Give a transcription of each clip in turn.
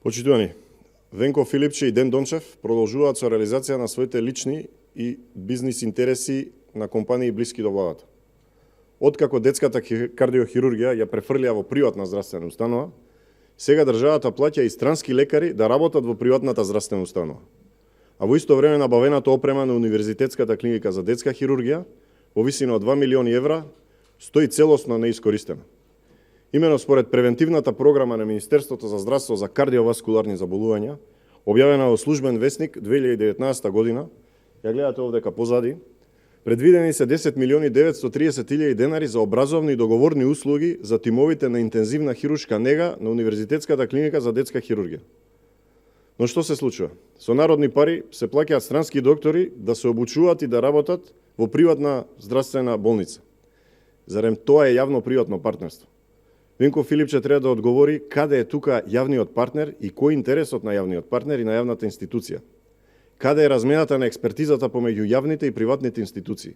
Почитувани, Венко Филипче и Ден Дончев продолжуваат со реализација на своите лични и бизнис интереси на компании блиски до владата. Откако детската кардиохирургија ја префрлија во приватна здравствена установа, сега државата плаќа и странски лекари да работат во приватната здравствена установа. А во исто време набавената опрема на Универзитетската клиника за детска хирургија во висина од 2 милиони евра стои целосно неискористена. Имено според превентивната програма на Министерството за здравство за кардиоваскуларни заболувања, објавена во Службен весник 2019 година, ја гледате овдека позади, предвидени се 10 милиони 930 илјади денари за образовни и договорни услуги за тимовите на интензивна хируршка нега на Универзитетската клиника за детска хирургија. Но што се случува? Со народни пари се плаќаат странски доктори да се обучуваат и да работат во приватна здравствена болница. Зарем тоа е јавно-приватно партнерство? Венко Филипче треба да одговори каде е тука јавниот партнер и кој е интересот на јавниот партнер и на јавната институција. Каде е размената на експертизата помеѓу јавните и приватните институции?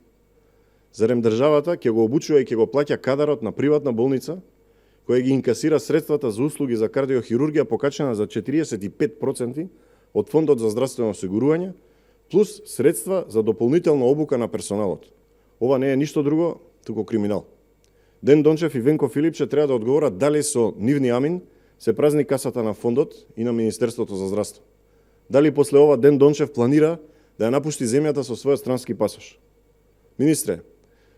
Зарем државата ќе го обучува и ќе го плаќа кадарот на приватна болница, која ги инкасира средствата за услуги за кардиохирургија покачена за 45% од Фондот за здравствено осигурување, плюс средства за дополнителна обука на персоналот. Ова не е ништо друго, туку криминал. Ден Дончев и Венко Филипче треба да одговорат дали со нивни амин се празни касата на фондот и на Министерството за здравство. Дали после ова Ден Дончев планира да ја напушти земјата со својот странски пасош. Министре,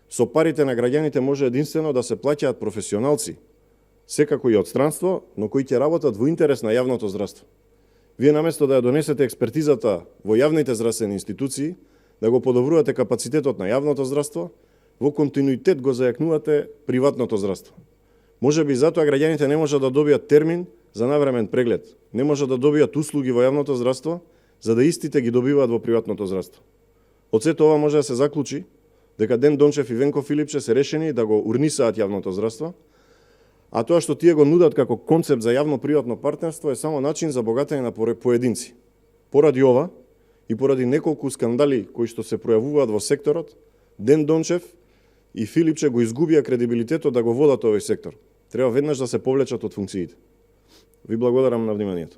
со парите на граѓаните може единствено да се плаќаат професионалци, секако и од странство, но кои ќе работат во интерес на јавното здравство. Вие наместо да ја донесете експертизата во јавните здравствени институции, да го подобрувате капацитетот на јавното здравство, во континуитет го зајакнувате приватното здравство. Може би затоа граѓаните не можат да добијат термин за навремен преглед, не можат да добијат услуги во јавното здравство, за да истите ги добиваат во приватното здравство. Од сето ова може да се заклучи дека Ден Дончев и Венко Филипче се решени да го урнисаат јавното здравство, а тоа што тие го нудат како концепт за јавно-приватно партнерство е само начин за богатење на поединци. Поради ова и поради неколку скандали кои што се пројавуваат во секторот, Ден Дончев и Филипче го изгубија кредибилитетот да го водат овој сектор. Треба веднаш да се повлечат од функциите. Ви благодарам на вниманието.